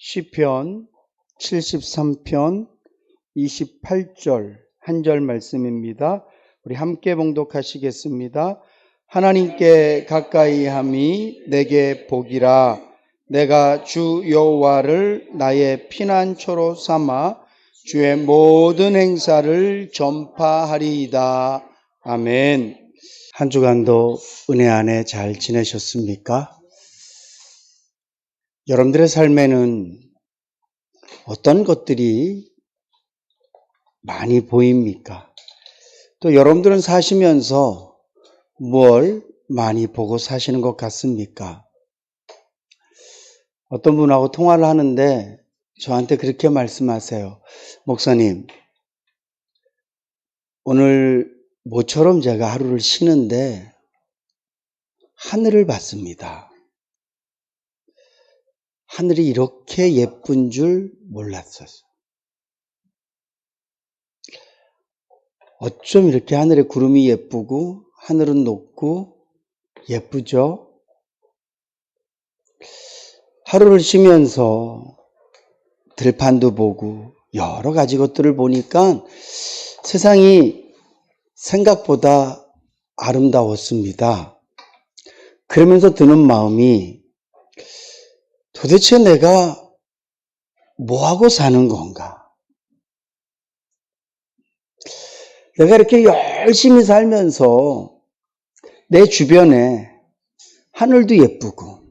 시편 73편 28절 한 절 말씀입니다. 우리 함께 봉독하시겠습니다. 하나님께 가까이 함이 내게 복이라. 내가 주 여호와를 나의 피난처로 삼아 주의 모든 행사를 전파하리이다. 아멘. 한 주간도 은혜 안에 잘 지내셨습니까? 여러분들의 삶에는 어떤 것들이 많이 보입니까? 또 여러분들은 사시면서 뭘 많이 보고 사시는 것 같습니까? 어떤 분하고 통화를 하는데 저한테 그렇게 말씀하세요. 목사님, 오늘 모처럼 제가 하루를 쉬는데 하늘을 봤습니다. 하늘이 이렇게 예쁜 줄 몰랐어요. 어쩜 이렇게 하늘에 구름이 예쁘고 하늘은 높고 예쁘죠? 하루를 쉬면서 들판도 보고 여러 가지 것들을 보니까 세상이 생각보다 아름다웠습니다. 그러면서 드는 마음이 도대체 내가 뭐하고 사는 건가? 내가 이렇게 열심히 살면서 내 주변에 하늘도 예쁘고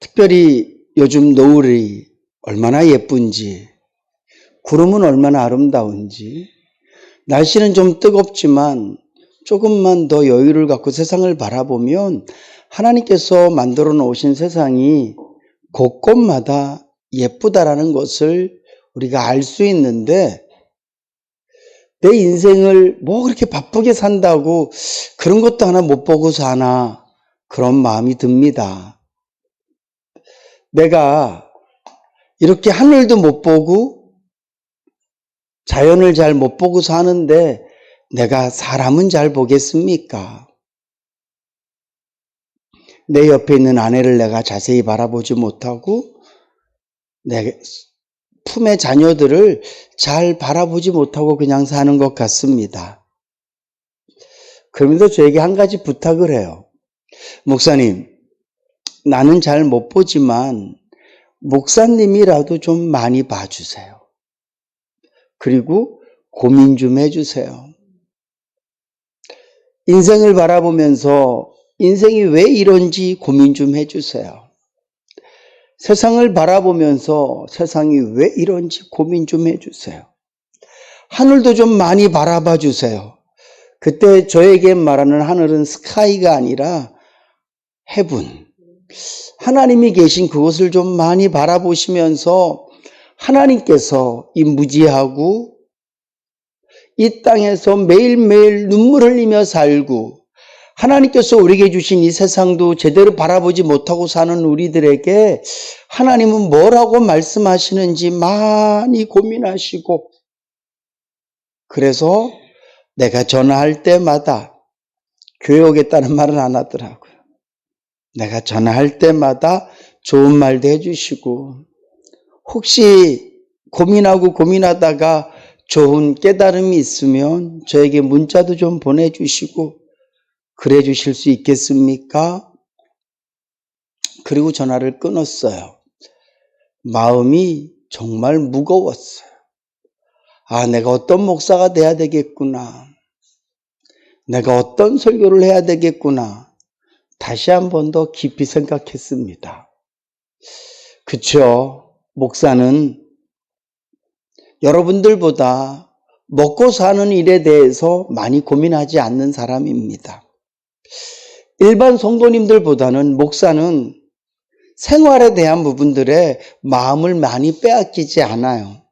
특별히 요즘 노을이 얼마나 예쁜지 구름은 얼마나 아름다운지 날씨는 좀 뜨겁지만 조금만 더 여유를 갖고 세상을 바라보면 하나님께서 만들어 놓으신 세상이 곳곳마다 예쁘다라는 것을 우리가 알 수 있는데 내 인생을 뭐 그렇게 바쁘게 산다고 그런 것도 하나 못 보고 사나 그런 마음이 듭니다. 내가 이렇게 하늘도 못 보고 자연을 잘 못 보고 사는데 내가 사람은 잘 보겠습니까? 내 옆에 있는 아내를 내가 자세히 바라보지 못하고 내 품의 자녀들을 잘 바라보지 못하고 그냥 사는 것 같습니다. 그러면서 저에게 한 가지 부탁을 해요. 목사님, 나는 잘 못 보지만 목사님이라도 좀 많이 봐주세요. 그리고 고민 좀 해주세요. 인생을 바라보면서 인생이 왜 이런지 고민 좀 해주세요. 세상을 바라보면서 세상이 왜 이런지 고민 좀 해주세요. 하늘도 좀 많이 바라봐 주세요. 그때 저에게 말하는 하늘은 스카이가 아니라 헤븐. 하나님이 계신 그곳을 좀 많이 바라보시면서 하나님께서 이 무지하고 이 땅에서 매일매일 눈물 흘리며 살고 하나님께서 우리에게 주신 이 세상도 제대로 바라보지 못하고 사는 우리들에게 하나님은 뭐라고 말씀하시는지 많이 고민하시고 그래서 내가 전화할 때마다 교회 오겠다는 말은 안 하더라고요. 내가 전화할 때마다 좋은 말도 해주시고 혹시 고민하다가 좋은 깨달음이 있으면 저에게 문자도 좀 보내주시고 그래 주실 수 있겠습니까? 그리고 전화를 끊었어요. 마음이 정말 무거웠어요. 내가 어떤 목사가 돼야 되겠구나. 내가 어떤 설교를 해야 되겠구나. 다시 한 번 더 깊이 생각했습니다. 그쵸? 목사는 여러분들보다 먹고 사는 일에 대해서 많이 고민하지 않는 사람입니다. 일반 성도님들보다는 목사는 생활에 대한 부분들에 마음을 많이 빼앗기지 않아요.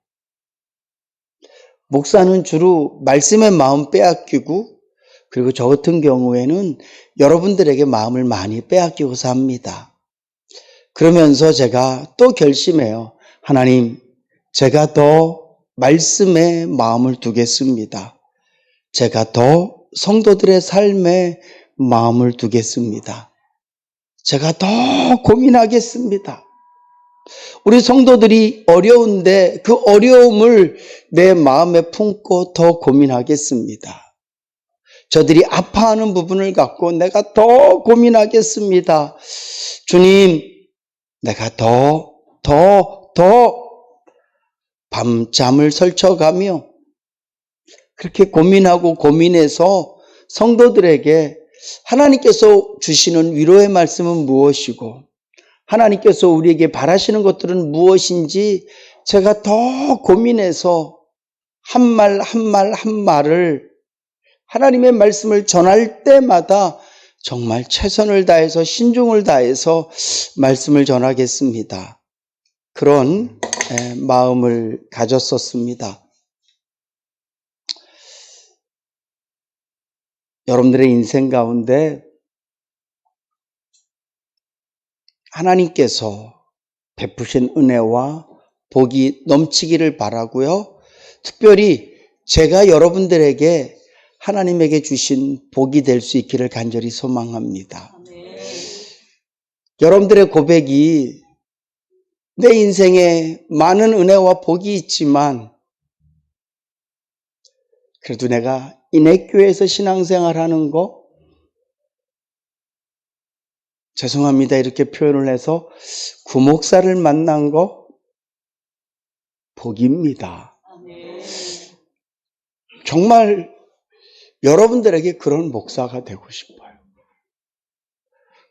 목사는 주로 말씀에 마음 빼앗기고 그리고 저 같은 경우에는 여러분들에게 마음을 많이 빼앗기고 삽니다. 그러면서 제가 또 결심해요. 하나님, 제가 더 말씀에 마음을 두겠습니다. 제가 더 성도들의 삶에 마음을 두겠습니다. 제가 더 고민하겠습니다. 우리 성도들이 어려운데 그 어려움을 내 마음에 품고 더 고민하겠습니다. 저들이 아파하는 부분을 갖고 내가 더 고민하겠습니다. 주님, 내가 더 밤잠을 설쳐가며 그렇게 고민하고 고민해서 성도들에게 하나님께서 주시는 위로의 말씀은 무엇이고 하나님께서 우리에게 바라시는 것들은 무엇인지 제가 더 고민해서 한 말을 하나님의 말씀을 전할 때마다 정말 최선을 다해서 신중을 다해서 말씀을 전하겠습니다. 그런 마음을 가졌었습니다. 여러분들의 인생 가운데 하나님께서 베푸신 은혜와 복이 넘치기를 바라고요. 특별히 제가 여러분들에게 하나님에게 주신 복이 될 수 있기를 간절히 소망합니다. 여러분들의 고백이 내 인생에 많은 은혜와 복이 있지만 그래도 내가 인액교회에서 신앙생활하는 거 죄송합니다 이렇게 표현을 해서 구목사를 만난 거 복입니다. 정말 여러분들에게 그런 목사가 되고 싶어요.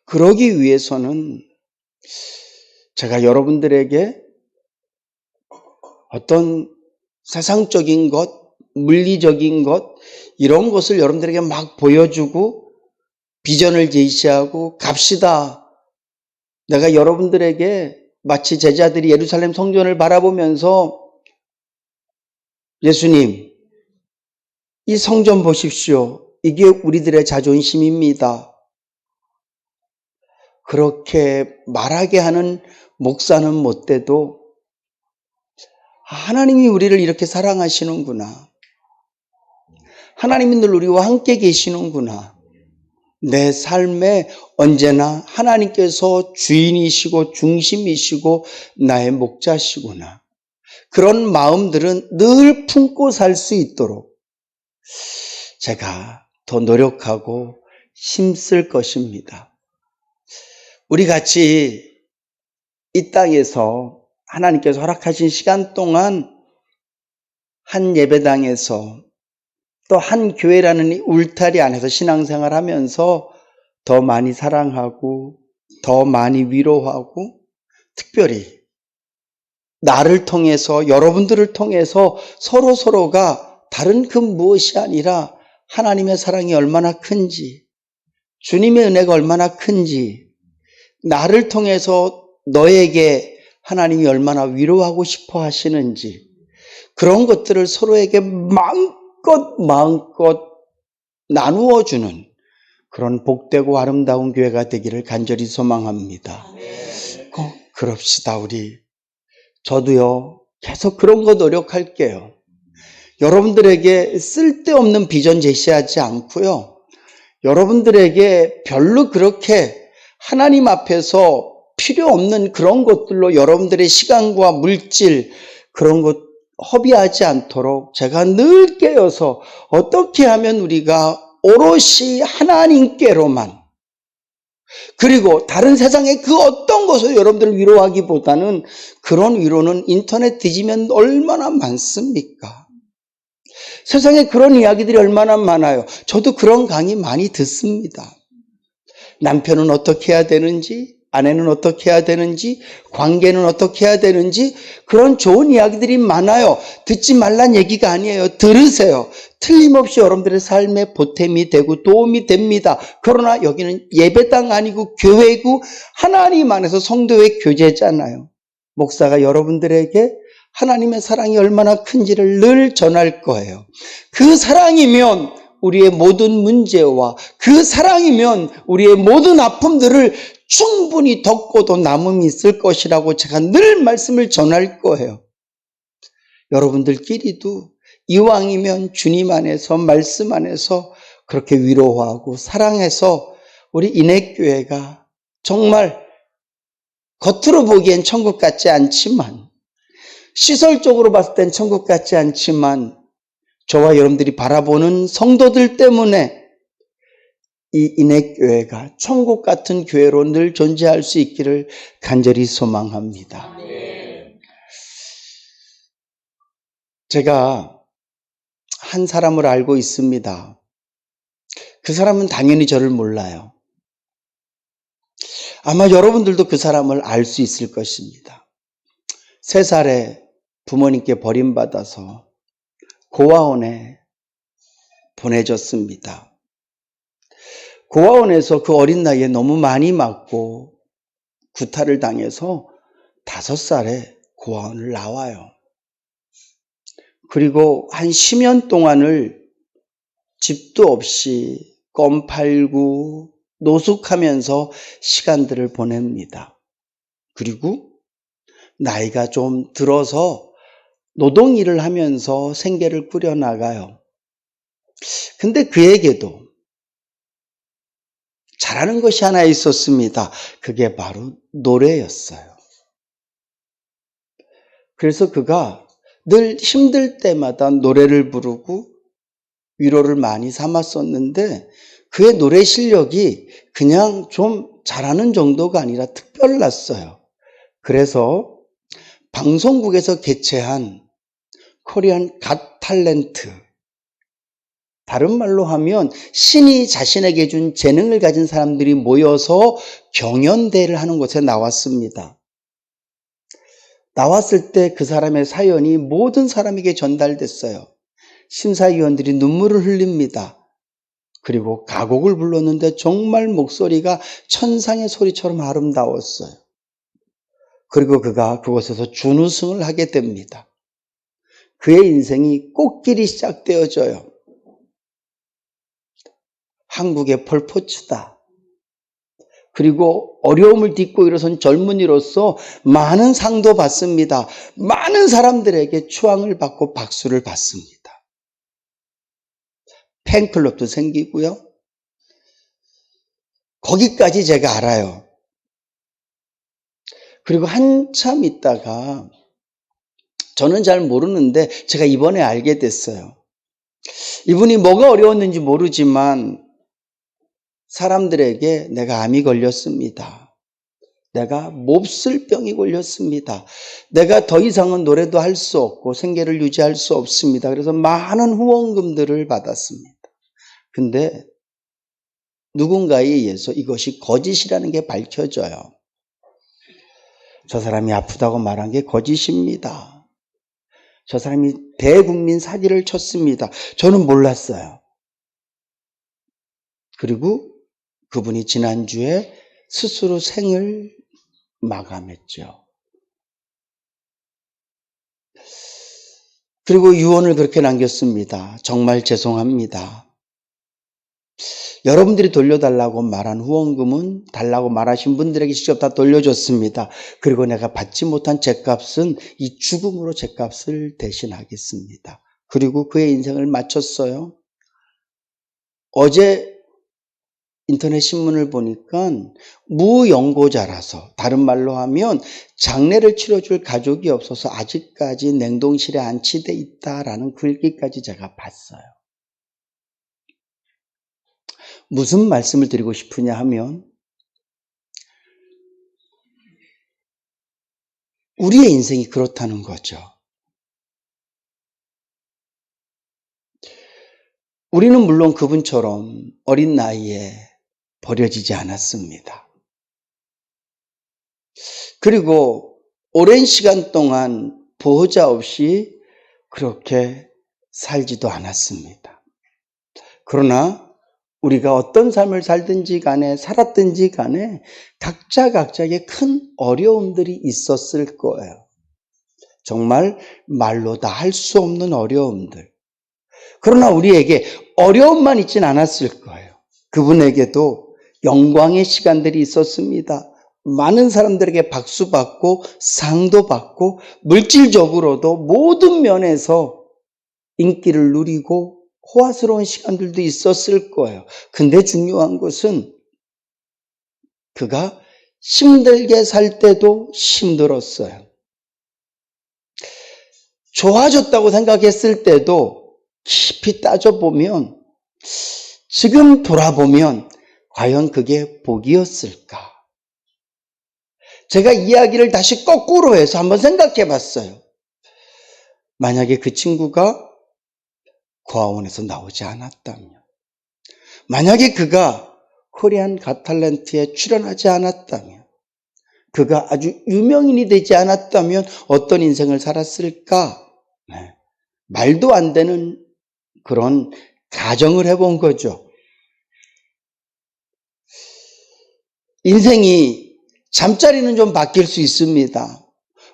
그러기 위해서는 제가 여러분들에게 어떤 세상적인 것, 물리적인 것 이런 것을 여러분들에게 막 보여주고 비전을 제시하고 갑시다. 내가 여러분들에게 마치 제자들이 예루살렘 성전을 바라보면서 예수님 이 성전 보십시오. 이게 우리들의 자존심입니다. 그렇게 말하게 하는 목사는 못 돼도 하나님이 우리를 이렇게 사랑하시는구나. 하나님이 늘 우리와 함께 계시는구나. 내 삶에 언제나 하나님께서 주인이시고 중심이시고 나의 목자시구나. 그런 마음들은 늘 품고 살 수 있도록 제가 더 노력하고 힘쓸 것입니다. 우리 같이 이 땅에서 하나님께서 허락하신 시간 동안 한 예배당에서 또 한 교회라는 이 울타리 안에서 신앙생활 하면서 더 많이 사랑하고 더 많이 위로하고 특별히 나를 통해서 여러분들을 통해서 서로가 다른 그 무엇이 아니라 하나님의 사랑이 얼마나 큰지 주님의 은혜가 얼마나 큰지 나를 통해서 너에게 하나님이 얼마나 위로하고 싶어 하시는지 그런 것들을 서로에게 마음껏 나누어주는 그런 복되고 아름다운 교회가 되기를 간절히 소망합니다. 꼭 그럽시다 우리. 저도요 계속 그런 거 노력할게요. 여러분들에게 쓸데없는 비전 제시하지 않고요. 여러분들에게 별로 그렇게 하나님 앞에서 필요 없는 그런 것들로 여러분들의 시간과 물질 그런 것 허비하지 않도록 제가 늘 깨어서 어떻게 하면 우리가 오롯이 하나님께로만 그리고 다른 세상의 그 어떤 것을 여러분들을 위로하기보다는 그런 위로는 인터넷 뒤지면 얼마나 많습니까? 세상에 그런 이야기들이 얼마나 많아요. 저도 그런 강의 많이 듣습니다. 남편은 어떻게 해야 되는지 아내는 어떻게 해야 되는지 관계는 어떻게 해야 되는지 그런 좋은 이야기들이 많아요. 듣지 말란 얘기가 아니에요. 들으세요. 틀림없이 여러분들의 삶에 보탬이 되고 도움이 됩니다. 그러나 여기는 예배당 아니고 교회고 하나님 안에서 성도의 교제잖아요. 목사가 여러분들에게 하나님의 사랑이 얼마나 큰지를 늘 전할 거예요. 그 사랑이면 우리의 모든 문제와 그 사랑이면 우리의 모든 아픔들을 충분히 덮고도 남음이 있을 것이라고 제가 늘 말씀을 전할 거예요. 여러분들끼리도 이왕이면 주님 안에서 말씀 안에서 그렇게 위로하고 사랑해서 우리 인액교회가 정말 겉으로 보기엔 천국 같지 않지만, 시설적으로 봤을 땐 천국 같지 않지만, 저와 여러분들이 바라보는 성도들 때문에 이 인액교회가 천국 같은 교회로 늘 존재할 수 있기를 간절히 소망합니다. 제가 한 사람을 알고 있습니다. 그 사람은 당연히 저를 몰라요. 아마 여러분들도 그 사람을 알 수 있을 것입니다. 3살에 부모님께 버림받아서 고아원에 보내졌습니다. 고아원에서 그 어린 나이에 너무 많이 맞고 구타를 당해서 5살에 고아원을 나와요. 그리고 한 10년 동안을 집도 없이 껌 팔고 노숙하면서 시간들을 보냅니다. 그리고 나이가 좀 들어서 노동일을 하면서 생계를 꾸려나가요. 근데 그에게도 잘하는 것이 하나 있었습니다. 그게 바로 노래였어요. 그래서 그가 늘 힘들 때마다 노래를 부르고 위로를 많이 삼았었는데 그의 노래 실력이 그냥 좀 잘하는 정도가 아니라 특별났어요. 그래서 방송국에서 개최한 코리안 갓 탤런트, 다른 말로 하면 신이 자신에게 준 재능을 가진 사람들이 모여서 경연대회를 하는 곳에 나왔습니다. 나왔을 때 그 사람의 사연이 모든 사람에게 전달됐어요. 심사위원들이 눈물을 흘립니다. 그리고 가곡을 불렀는데 정말 목소리가 천상의 소리처럼 아름다웠어요. 그리고 그가 그곳에서 준우승을 하게 됩니다. 그의 인생이 꽃길이 시작되어져요. 한국의 폴포츠다. 그리고 어려움을 딛고 일어선 젊은이로서 많은 상도 받습니다. 많은 사람들에게 추앙을 받고 박수를 받습니다. 팬클럽도 생기고요. 거기까지 제가 알아요. 그리고 한참 있다가 저는 잘 모르는데 제가 이번에 알게 됐어요. 이분이 뭐가 어려웠는지 모르지만 사람들에게 내가 암이 걸렸습니다. 내가 몹쓸 병이 걸렸습니다. 내가 더 이상은 노래도 할 수 없고 생계를 유지할 수 없습니다. 그래서 많은 후원금들을 받았습니다. 근데 누군가에 의해서 이것이 거짓이라는 게 밝혀져요. 저 사람이 아프다고 말한 게 거짓입니다. 저 사람이 대국민 사기를 쳤습니다. 저는 몰랐어요. 그리고 그분이 지난주에 스스로 생을 마감했죠. 그리고 유언을 그렇게 남겼습니다. 정말 죄송합니다. 여러분들이 돌려달라고 말한 후원금은 달라고 말하신 분들에게 직접 다 돌려줬습니다. 그리고 내가 받지 못한 죗값은 이 죽음으로 죗값을 대신하겠습니다. 그리고 그의 인생을 마쳤어요. 어제 인터넷 신문을 보니까 무연고자라서, 다른 말로 하면 장례를 치러줄 가족이 없어서 아직까지 냉동실에 안치돼 있다라는 글귀까지 제가 봤어요. 무슨 말씀을 드리고 싶으냐 하면 우리의 인생이 그렇다는 거죠. 우리는 물론 그분처럼 어린 나이에 버려지지 않았습니다. 그리고 오랜 시간 동안 보호자 없이 그렇게 살지도 않았습니다. 그러나 우리가 어떤 삶을 살든지 간에 살았든지 간에 각자의 큰 어려움들이 있었을 거예요. 정말 말로 다 할 수 없는 어려움들. 그러나 우리에게 어려움만 있진 않았을 거예요. 그분에게도 영광의 시간들이 있었습니다. 많은 사람들에게 박수 받고 상도 받고 물질적으로도 모든 면에서 인기를 누리고 호화스러운 시간들도 있었을 거예요. 근데 중요한 것은 그가 힘들게 살 때도 힘들었어요. 좋아졌다고 생각했을 때도 깊이 따져보면, 지금 돌아보면 과연 그게 복이었을까? 제가 이야기를 다시 거꾸로 해서 한번 생각해 봤어요. 만약에 그 친구가 고아원에서 나오지 않았다면, 만약에 그가 코리안 갓탤런트에 출연하지 않았다면, 그가 아주 유명인이 되지 않았다면 어떤 인생을 살았을까? 네. 말도 안 되는 그런 가정을 해본 거죠. 인생이 잠자리는 좀 바뀔 수 있습니다.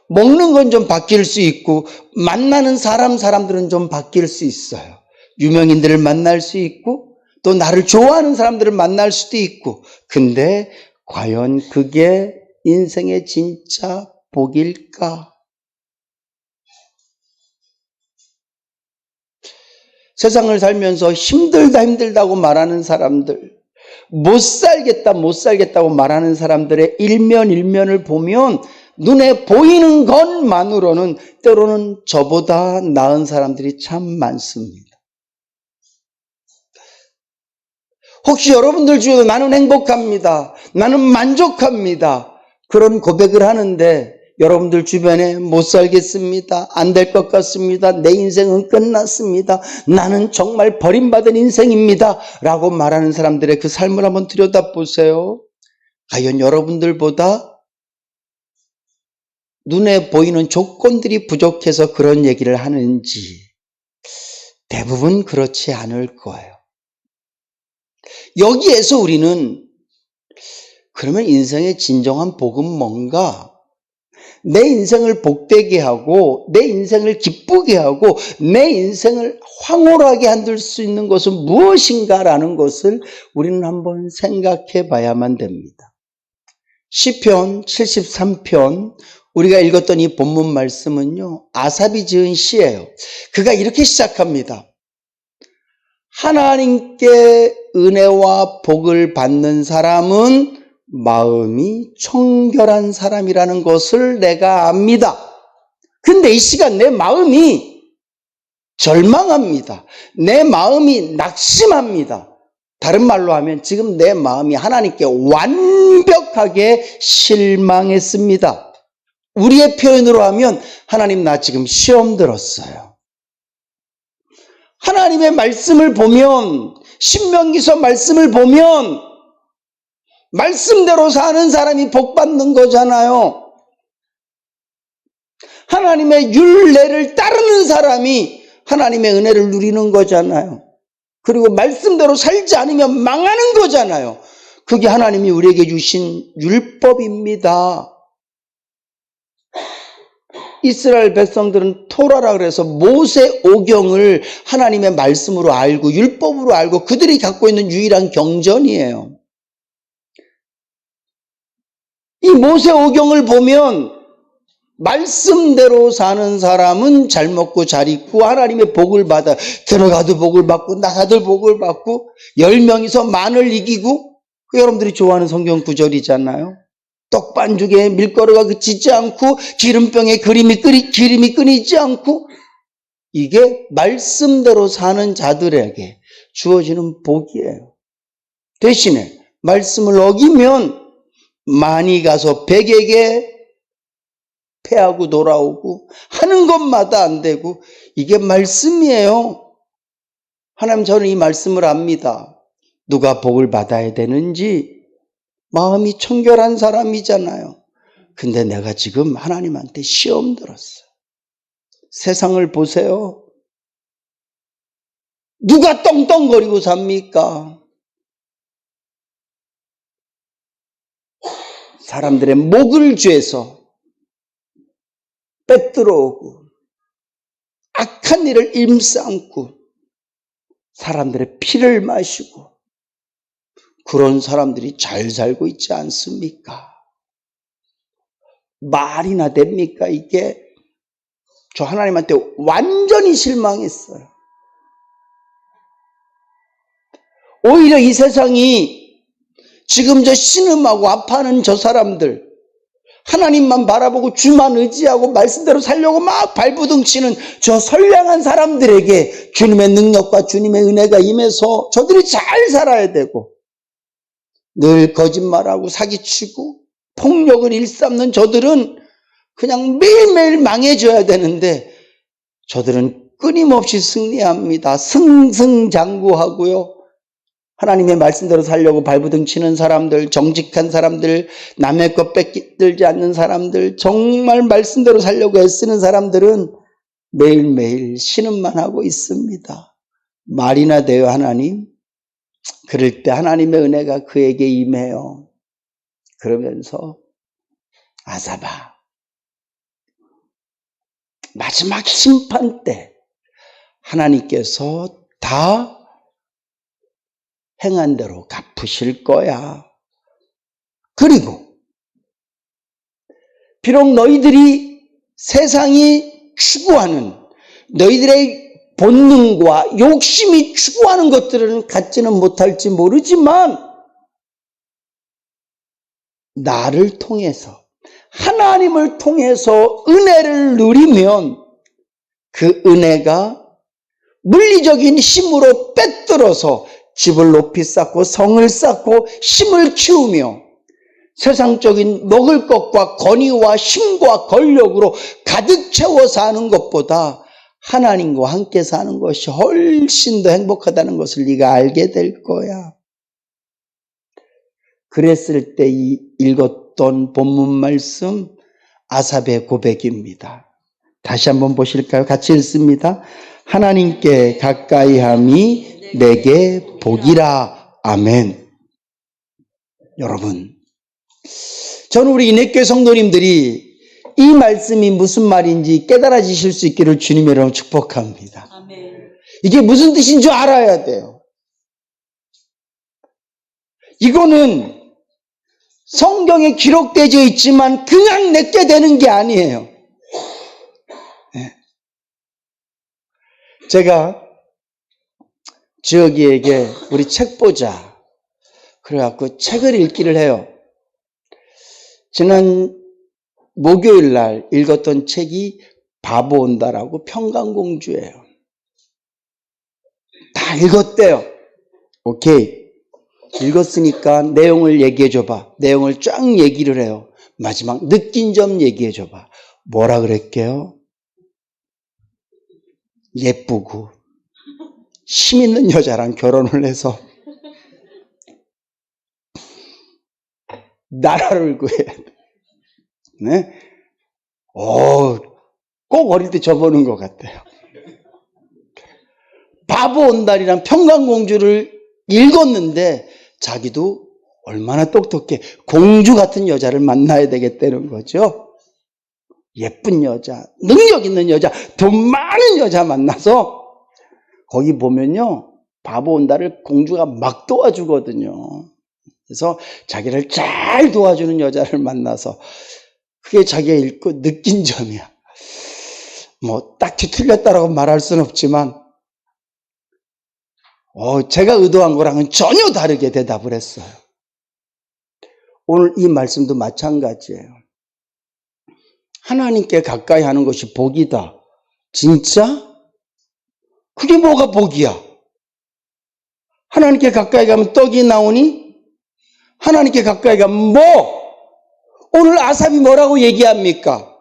먹는 건 좀 바뀔 수 있고, 만나는 사람들은 좀 바뀔 수 있어요. 유명인들을 만날 수 있고, 또 나를 좋아하는 사람들을 만날 수도 있고, 근데 과연 그게 인생의 진짜 복일까? 세상을 살면서 힘들다고 말하는 사람들, 못 살겠다고 말하는 사람들의 일면을 보면 눈에 보이는 것만으로는 때로는 저보다 나은 사람들이 참 많습니다. 혹시 여러분들 중에도 나는 행복합니다, 나는 만족합니다, 그런 고백을 하는데 여러분들 주변에 못 살겠습니다, 안 될 것 같습니다, 내 인생은 끝났습니다, 나는 정말 버림받은 인생입니다 라고 말하는 사람들의 그 삶을 한번 들여다보세요. 과연 여러분들보다 눈에 보이는 조건들이 부족해서 그런 얘기를 하는지 대부분 그렇지 않을 거예요. 여기에서 우리는 그러면 인생의 진정한 복은 뭔가? 내 인생을 복되게 하고 내 인생을 기쁘게 하고 내 인생을 황홀하게 만들 수 있는 것은 무엇인가라는 것을 우리는 한번 생각해 봐야만 됩니다. 시편 73편 우리가 읽었던 이 본문 말씀은요, 아삽이 지은 시예요. 그가 이렇게 시작합니다. 하나님께 은혜와 복을 받는 사람은 마음이 청결한 사람이라는 것을 내가 압니다. 근데 이 시간 내 마음이 절망합니다. 내 마음이 낙심합니다. 다른 말로 하면 지금 내 마음이 하나님께 완벽하게 실망했습니다. 우리의 표현으로 하면 하나님 나 지금 시험 들었어요. 하나님의 말씀을 보면, 신명기서 말씀을 보면 말씀대로 사는 사람이 복받는 거잖아요. 하나님의 율례를 따르는 사람이 하나님의 은혜를 누리는 거잖아요. 그리고 말씀대로 살지 않으면 망하는 거잖아요. 그게 하나님이 우리에게 주신 율법입니다. 이스라엘 백성들은 토라라 그래서 모세 오경을 하나님의 말씀으로 알고 율법으로 알고 그들이 갖고 있는 유일한 경전이에요. 이 모세 오경을 보면 말씀대로 사는 사람은 잘 먹고 잘 입고 하나님의 복을 받아, 들어가도 복을 받고 나가도 복을 받고 10명이서 만을 이기고, 여러분들이 좋아하는 성경 구절이잖아요. 떡반죽에 밀가루가 그치지 않고 기름병에 기름이 끊이지 않고, 이게 말씀대로 사는 자들에게 주어지는 복이에요. 대신에 말씀을 어기면 많이 가서 백에게 패하고 돌아오고 하는 것마다 안 되고, 이게 말씀이에요. 하나님, 저는 이 말씀을 압니다. 누가 복을 받아야 되는지 마음이 청결한 사람이잖아요. 근데 내가 지금 하나님한테 시험 들었어요. 세상을 보세요. 누가 떵떵거리고 삽니까? 사람들의 목을 죄서 빼들어오고 악한 일을 임삼고 사람들의 피를 마시고, 그런 사람들이 잘 살고 있지 않습니까? 말이나 됩니까 이게? 저 하나님한테 완전히 실망했어요. 오히려 이 세상이 지금 저 신음하고 아파하는 저 사람들, 하나님만 바라보고 주만 의지하고 말씀대로 살려고 막 발부둥치는 저 선량한 사람들에게 주님의 능력과 주님의 은혜가 임해서 저들이 잘 살아야 되고, 늘 거짓말하고 사기치고 폭력을 일삼는 저들은 그냥 매일매일 망해져야 되는데, 저들은 끊임없이 승리합니다. 승승장구하고요. 하나님의 말씀대로 살려고 발부둥치는 사람들, 정직한 사람들, 남의 것 뺏기지 않는 사람들, 정말 말씀대로 살려고 애쓰는 사람들은 매일매일 신음만 하고 있습니다. 말이나 돼요, 하나님? 그럴 때 하나님의 은혜가 그에게 임해요. 그러면서 아사바, 마지막 심판 때 하나님께서 다 행한 대로 갚으실 거야. 그리고 비록 너희들이 세상이 추구하는, 너희들의 본능과 욕심이 추구하는 것들은 갖지는 못할지 모르지만, 나를 통해서, 하나님을 통해서 은혜를 누리면 그 은혜가 물리적인 힘으로 빼들어서 집을 높이 쌓고 성을 쌓고 힘을 키우며 세상적인 먹을 것과 권위와 힘과 권력으로 가득 채워 사는 것보다 하나님과 함께 사는 것이 훨씬 더 행복하다는 것을 네가 알게 될 거야. 그랬을 때 읽었던 본문 말씀, 아삽의 고백입니다. 다시 한번 보실까요? 같이 읽습니다. 하나님께 가까이함이 내게 복이라. 아멘. 여러분, 저는 우리 인해교회 성도님들이 이 말씀이 무슨 말인지 깨달아지실 수 있기를 주님의 이름으로 축복합니다. 아멘. 이게 무슨 뜻인 줄 알아야 돼요. 이거는 성경에 기록되어 있지만 그냥 내게 되는 게 아니에요. 네. 제가 지혁이에게 우리 책 보자, 그래갖고 책을 읽기를 해요. 지난 목요일 날 읽었던 책이 바보 온다라고 평강공주예요. 다 읽었대요. 오케이. 읽었으니까 내용을 얘기해줘봐. 내용을 쫙 얘기를 해요. 마지막 느낀 점 얘기해줘봐. 뭐라 그랬게요? 예쁘고 힘 있는 여자랑 결혼을 해서 나라를 구해야 돼. 네? 꼭 어릴 때 접어놓은 것 같아요. 바보 온달이란 평강공주를 읽었는데 자기도 얼마나 똑똑해. 공주 같은 여자를 만나야 되겠다는 거죠. 예쁜 여자, 능력 있는 여자, 돈 많은 여자 만나서, 거기 보면요, 바보 온달을 공주가 막 도와주거든요. 그래서 자기를 잘 도와주는 여자를 만나서, 그게 자기가 읽고 느낀 점이야. 뭐 딱히 틀렸다라고 말할 수는 없지만 제가 의도한 거랑은 전혀 다르게 대답을 했어요. 오늘 이 말씀도 마찬가지예요. 하나님께 가까이 하는 것이 복이다. 진짜? 그게 뭐가 복이야? 하나님께 가까이 가면 떡이 나오니? 하나님께 가까이 가면 뭐? 오늘 아삽이 뭐라고 얘기합니까?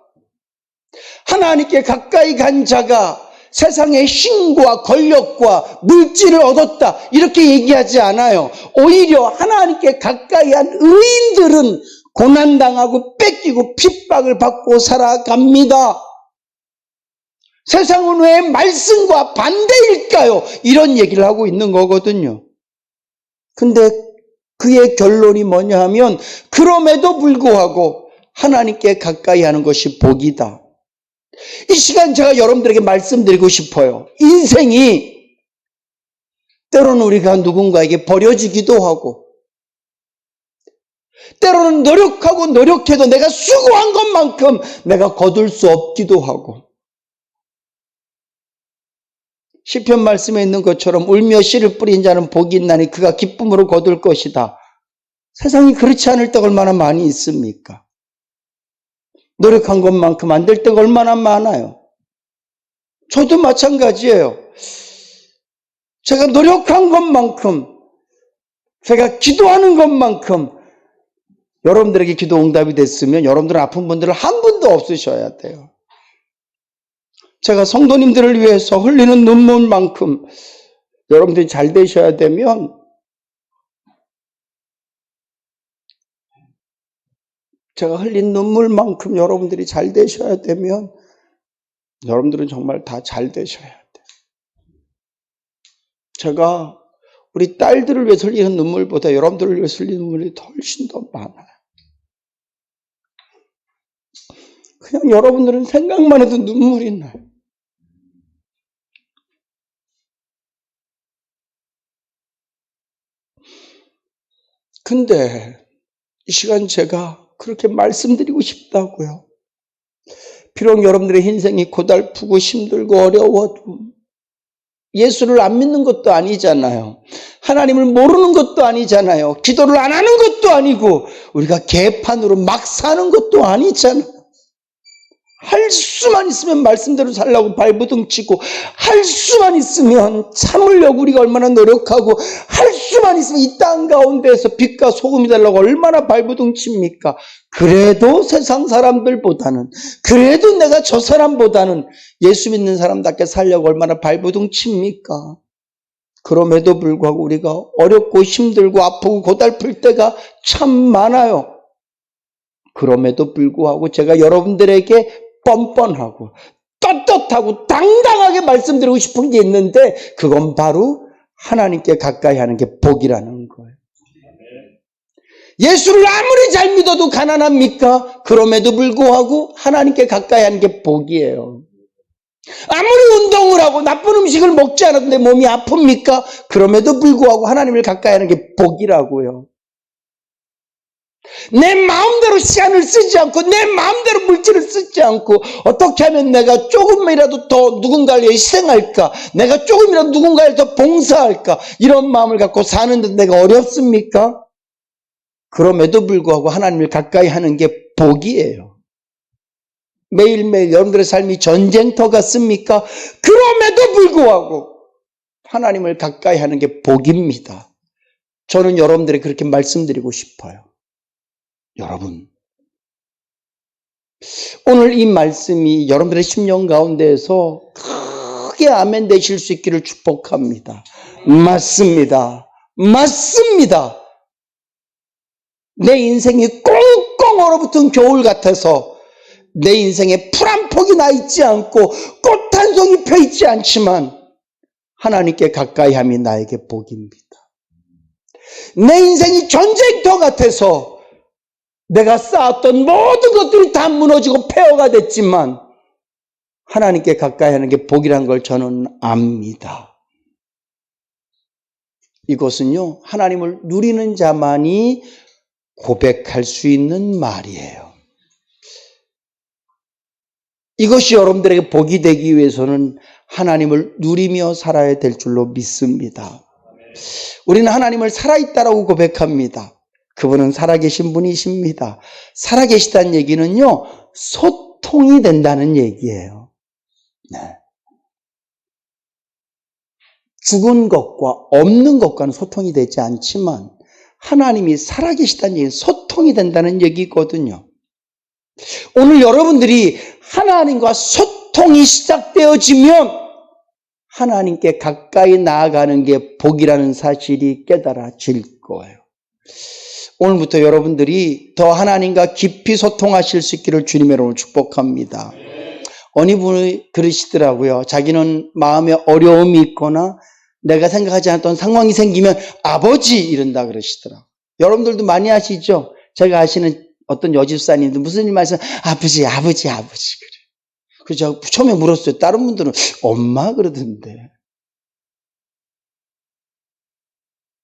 하나님께 가까이 간 자가 세상의 힘과 권력과 물질을 얻었다, 이렇게 얘기하지 않아요. 오히려 하나님께 가까이 한 의인들은 고난당하고 뺏기고 핍박을 받고 살아갑니다. 세상은 왜 말씀과 반대일까요? 이런 얘기를 하고 있는 거거든요. 근데 그의 결론이 뭐냐 하면, 그럼에도 불구하고 하나님께 가까이 하는 것이 복이다. 이 시간 제가 여러분들에게 말씀드리고 싶어요. 인생이 때로는 우리가 누군가에게 버려지기도 하고, 때로는 노력하고 노력해도 내가 수고한 것만큼 내가 거둘 수 없기도 하고, 시편 말씀에 있는 것처럼 울며 씨를 뿌린 자는 복이 있나니 그가 기쁨으로 거둘 것이다. 세상이 그렇지 않을 때가 얼마나 많이 있습니까? 노력한 것만큼 안 될 때가 얼마나 많아요. 저도 마찬가지예요. 제가 노력한 것만큼, 제가 기도하는 것만큼 여러분들에게 기도 응답이 됐으면 여러분들은 아픈 분들은 한 분도 없으셔야 돼요. 제가 성도님들을 위해서 흘리는 눈물만큼 여러분들이 잘 되셔야 되면 제가 흘린 눈물만큼 여러분들이 잘 되셔야 되면 여러분들은 정말 다 잘 되셔야 돼요. 제가 우리 딸들을 위해서 흘리는 눈물보다 여러분들을 위해서 흘리는 눈물이 훨씬 더 많아요. 그냥 여러분들은 생각만 해도 눈물이 나요. 근데 이 시간 제가 그렇게 말씀드리고 싶다고요. 비록 여러분들의 인생이 고달프고 힘들고 어려워도 예수를 안 믿는 것도 아니잖아요. 하나님을 모르는 것도 아니잖아요. 기도를 안 하는 것도 아니고 우리가 개판으로 막 사는 것도 아니잖아요. 할 수만 있으면 말씀대로 살라고 발버둥 치고, 할 수만 있으면 참으려고 우리가 얼마나 노력하고, 할 수만 있으면 이 땅 가운데에서 빛과 소금이 되려고 얼마나 발버둥 칩니까? 그래도 세상 사람들보다는, 그래도 내가 저 사람보다는 예수 믿는 사람답게 살려고 얼마나 발버둥 칩니까? 그럼에도 불구하고 우리가 어렵고 힘들고 아프고 고달플 때가 참 많아요. 그럼에도 불구하고 제가 여러분들에게 뻔뻔하고 떳떳하고 당당하게 말씀드리고 싶은 게 있는데 그건 바로 하나님께 가까이 하는 게 복이라는 거예요. 예수를 아무리 잘 믿어도 가난합니까? 그럼에도 불구하고 하나님께 가까이 하는 게 복이에요. 아무리 운동을 하고 나쁜 음식을 먹지 않아도 내 몸이 아픕니까? 그럼에도 불구하고 하나님을 가까이 하는 게 복이라고요. 내 마음대로 시간을 쓰지 않고 내 마음대로 물질을 쓰지 않고 어떻게 하면 내가 조금이라도 더 누군가를 위해 희생할까? 내가 조금이라도 누군가를 더 봉사할까? 이런 마음을 갖고 사는데 내가 어렵습니까? 그럼에도 불구하고 하나님을 가까이 하는 게 복이에요. 매일매일 여러분들의 삶이 전쟁터 같습니까? 그럼에도 불구하고 하나님을 가까이 하는 게 복입니다. 저는 여러분들에게 그렇게 말씀드리고 싶어요. 여러분, 오늘 이 말씀이 여러분들의 심령 가운데에서 크게 아멘 되실 수 있기를 축복합니다. 맞습니다. 맞습니다. 내 인생이 꽁꽁 얼어붙은 겨울 같아서 내 인생에 풀 한 폭이 나 있지 않고 꽃 한 송이 펴 있지 않지만 하나님께 가까이 함이 나에게 복입니다. 내 인생이 전쟁터 같아서 내가 쌓았던 모든 것들이 다 무너지고 폐허가 됐지만 하나님께 가까이 하는 게 복이라는 걸 저는 압니다. 이것은요, 하나님을 누리는 자만이 고백할 수 있는 말이에요. 이것이 여러분들에게 복이 되기 위해서는 하나님을 누리며 살아야 될 줄로 믿습니다. 우리는 하나님을 살아있다라고 고백합니다. 그분은 살아계신 분이십니다. 살아계시다는 얘기는요, 소통이 된다는 얘기예요. 네. 죽은 것과 없는 것과는 소통이 되지 않지만 하나님이 살아계시다는 얘기는 소통이 된다는 얘기거든요. 오늘 여러분들이 하나님과 소통이 시작되어지면 하나님께 가까이 나아가는 게 복이라는 사실이 깨달아질 거예요. 오늘부터 여러분들이 더 하나님과 깊이 소통하실 수 있기를 주님의 이름으로 축복합니다. 어느 분이 그러시더라고요. 자기는 마음에 어려움이 있거나 내가 생각하지 않았던 상황이 생기면 아버지 이런다 그러시더라고요. 여러분들도 많이 아시죠? 제가 아시는 어떤 여집사님들 무슨 일 말씀 아버지 그래. 그래서 처음에 물었어요. 다른 분들은 엄마 그러던데.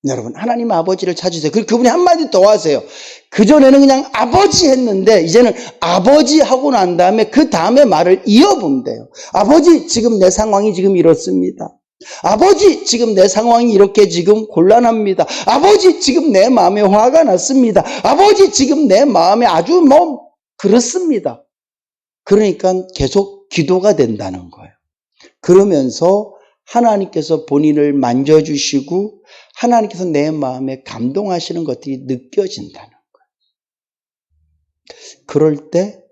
여러분, 하나님 아버지를 찾으세요. 그분이 한마디 더 하세요. 그전에는 그냥 아버지 했는데 이제는 아버지 하고 난 다음에 그 다음에 말을 이어본대요. 아버지, 지금 내 상황이 지금 이렇습니다. 아버지, 지금 내 상황이 이렇게 지금 곤란합니다. 아버지, 지금 내 마음에 화가 났습니다. 아버지, 지금 내 마음에 아주 그렇습니다. 그러니까 계속 기도가 된다는 거예요. 그러면서 하나님께서 본인을 만져주시고 하나님께서 내 마음에 감동하시는 것들이 느껴진다는 거예요. 그럴 때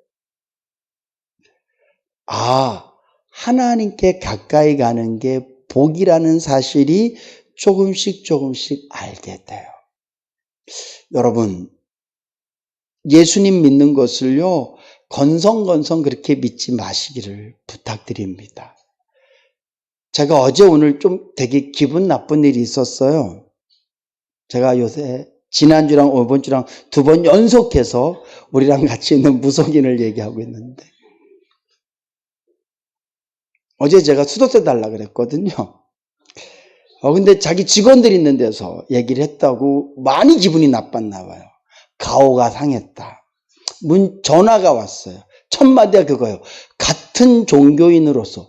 하나님께 가까이 가는 게 복이라는 사실이 조금씩 알게 돼요. 여러분, 예수님 믿는 것을요, 건성건성 그렇게 믿지 마시기를 부탁드립니다. 제가 어제 오늘 좀 되게 기분 나쁜 일이 있었어요. 제가 요새 지난주랑 이번주랑 2번 연속해서 우리랑 같이 있는 무속인을 얘기하고 있는데, 어제 제가 수도세 달라 그랬거든요. 근데 자기 직원들 있는 데서 얘기를 했다고 많이 기분이 나빴나 봐요. 가오가 상했다. 전화가 왔어요. 첫 마디가 그거예요. 같은 종교인으로서.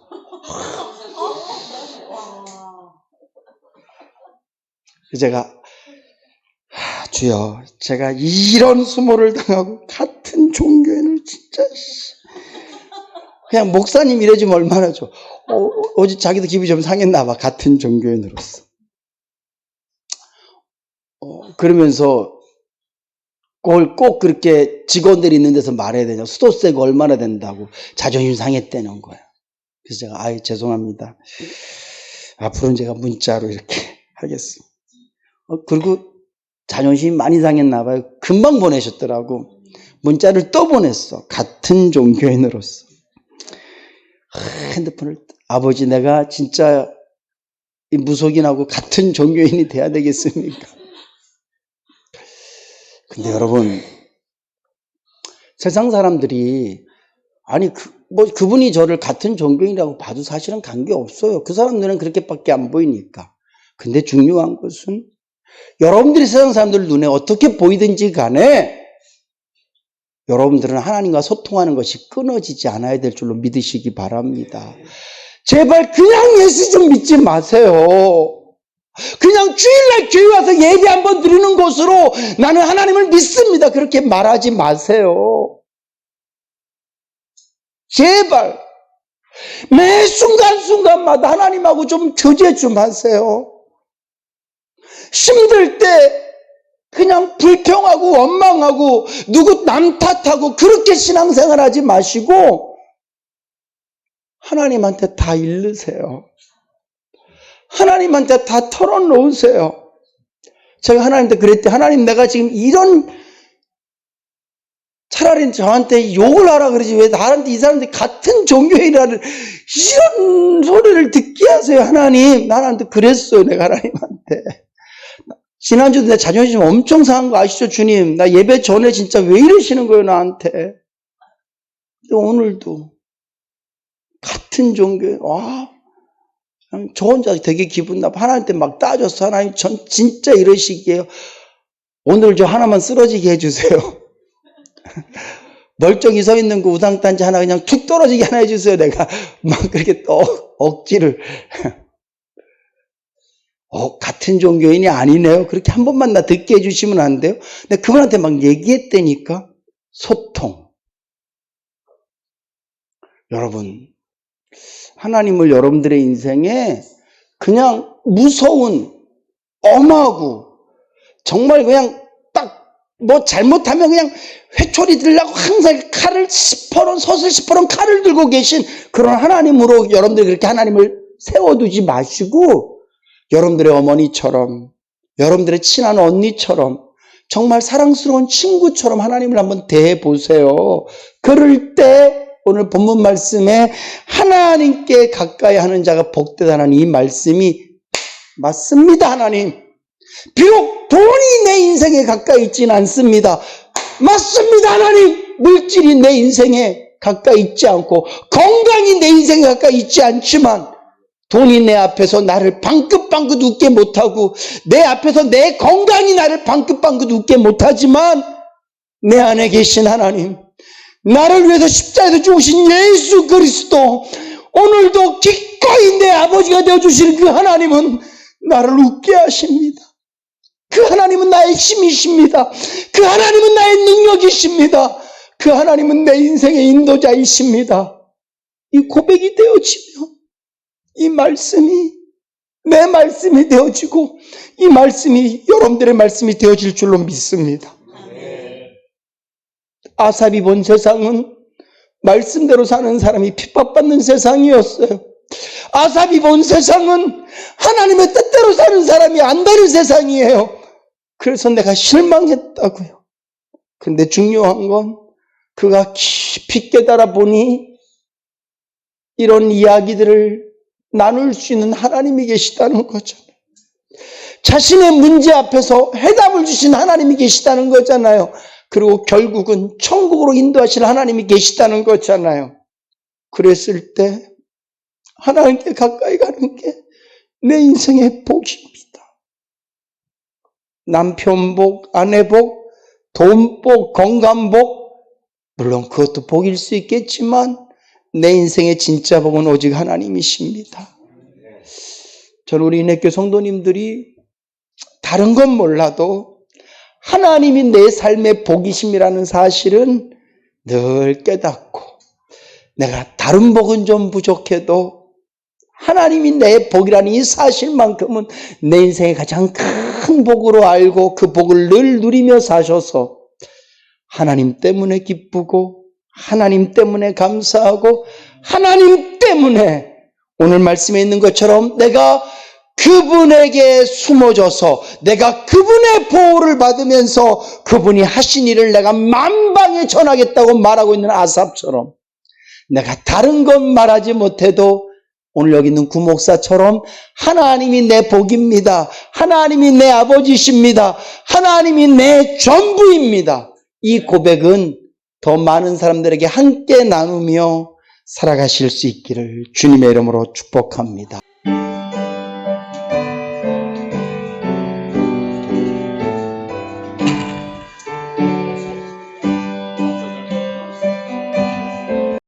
제가 주여, 제가 이런 수모를 당하고 같은 종교인을 진짜 그냥 목사님 이래주면 얼마나 좋아. 어제 자기도 기분이 좀 상했나 봐. 같은 종교인으로서. 그러면서 그걸 꼭 그렇게 직원들이 있는 데서 말해야 되냐. 수도세가 얼마나 된다고 자존심 상했다는 거야. 그래서 제가 죄송합니다. 앞으로는 제가 문자로 이렇게 하겠습니다. 그리고 자존심이 많이 상했나 봐요. 금방 보내셨더라고. 문자를 또 보냈어. 같은 종교인으로서. 핸드폰을, 아버지, 내가 진짜 이 무속인하고 같은 종교인이 돼야 되겠습니까? 근데 여러분, 세상 사람들이 그분이 저를 같은 종교인이라고 봐도 사실은 관계없어요. 그 사람들은 그렇게밖에 안 보이니까. 근데 중요한 것은 여러분들이 세상 사람들 눈에 어떻게 보이든지 간에 여러분들은 하나님과 소통하는 것이 끊어지지 않아야 될 줄로 믿으시기 바랍니다. 제발 그냥 예수 좀 믿지 마세요. 그냥 주일날 교회 와서 예배 한번 드리는 것으로 나는 하나님을 믿습니다. 그렇게 말하지 마세요. 제발 매 순간순간마다 하나님하고 좀 교제 좀 하세요. 힘들 때 그냥 불평하고 원망하고 누구 남 탓하고 그렇게 신앙생활 하지 마시고 하나님한테 다 일르세요. 하나님한테 다 털어놓으세요. 제가 하나님한테 그랬대. 하나님, 내가 지금 차라리 저한테 욕을 하라 그러지 왜 나한테 이 사람들이 같은 종교인이라는 이런 소리를 듣게 하세요. 하나님, 나한테 그랬어요. 내가 하나님한테. 지난주도 내 자존심 엄청 상한 거 아시죠, 주님? 나 예배 전에 진짜 왜 이러시는 거예요, 나한테? 근데 오늘도 같은 종교에, 저 혼자 되게 기분 나빠. 하나님한테 막 따졌어. 하나님, 전 진짜 이러시기에요. 오늘 저 하나만 쓰러지게 해주세요. 멀쩡히 서 있는 그 우상단지 하나 그냥 툭 떨어지게 하나 해주세요. 내가 막 그렇게 또 억지를. 같은 종교인이 아니네요. 그렇게 한 번만 나 듣게 해주시면 안 돼요? 근데 그분한테 막 얘기했다니까. 소통. 여러분, 하나님을 여러분들의 인생에 그냥 무서운, 엄하고 정말 그냥 딱 잘못하면 그냥 회초리 들려고 항상 칼을 서슬 10%는 칼을 들고 계신 그런 하나님으로 여러분들이 그렇게 하나님을 세워두지 마시고 여러분들의 어머니처럼, 여러분들의 친한 언니처럼, 정말 사랑스러운 친구처럼 하나님을 한번 대해보세요. 그럴 때 오늘 본문 말씀에 하나님께 가까이 하는 자가 복되다는 이 말씀이 맞습니다. 하나님. 비록 돈이 내 인생에 가까이 있지는 않습니다. 맞습니다. 하나님. 물질이 내 인생에 가까이 있지 않고 건강이 내 인생에 가까이 있지 않지만 돈이 내 앞에서 나를 방긋방긋 웃게 못하고 내 앞에서 내 건강이 나를 방긋방긋 웃게 못하지만 내 안에 계신 하나님, 나를 위해서 십자가에서 죽으신 예수 그리스도, 오늘도 기꺼이 내 아버지가 되어주시는 그 하나님은 나를 웃게 하십니다. 그 하나님은 나의 힘이십니다. 그 하나님은 나의 능력이십니다. 그 하나님은 내 인생의 인도자이십니다. 이 고백이 되어지며 이 말씀이 내 말씀이 되어지고 이 말씀이 여러분들의 말씀이 되어질 줄로 믿습니다. 아삽이 본 세상은 말씀대로 사는 사람이 핍박받는 세상이었어요. 아삽이 본 세상은 하나님의 뜻대로 사는 사람이 안 되는 세상이에요. 그래서 내가 실망했다고요. 근데 중요한 건 그가 깊이 깨달아 보니 이런 이야기들을 나눌 수 있는 하나님이 계시다는 거죠. 자신의 문제 앞에서 해답을 주신 하나님이 계시다는 거잖아요. 그리고 결국은 천국으로 인도하실 하나님이 계시다는 거잖아요. 그랬을 때 하나님께 가까이 가는 게 내 인생의 복입니다. 남편 복, 아내 복, 돈 복, 건강 복, 물론 그것도 복일 수 있겠지만 내 인생의 진짜 복은 오직 하나님이십니다. 저는 우리 인해교 성도님들이 다른 건 몰라도 하나님이 내 삶의 복이심이라는 사실은 늘 깨닫고 내가 다른 복은 좀 부족해도 하나님이 내 복이라는 이 사실만큼은 내 인생의 가장 큰 복으로 알고 그 복을 늘 누리며 사셔서 하나님 때문에 기쁘고 하나님 때문에 감사하고 하나님 때문에 오늘 말씀에 있는 것처럼 내가 그분에게 숨어져서 내가 그분의 보호를 받으면서 그분이 하신 일을 내가 만방에 전하겠다고 말하고 있는 아삽처럼 내가 다른 것 말하지 못해도 오늘 여기 있는 구목사처럼 하나님이 내 복입니다. 하나님이 내 아버지십니다. 하나님이 내 전부입니다. 이 고백은 더 많은 사람들에게 함께 나누며 살아가실 수 있기를 주님의 이름으로 축복합니다.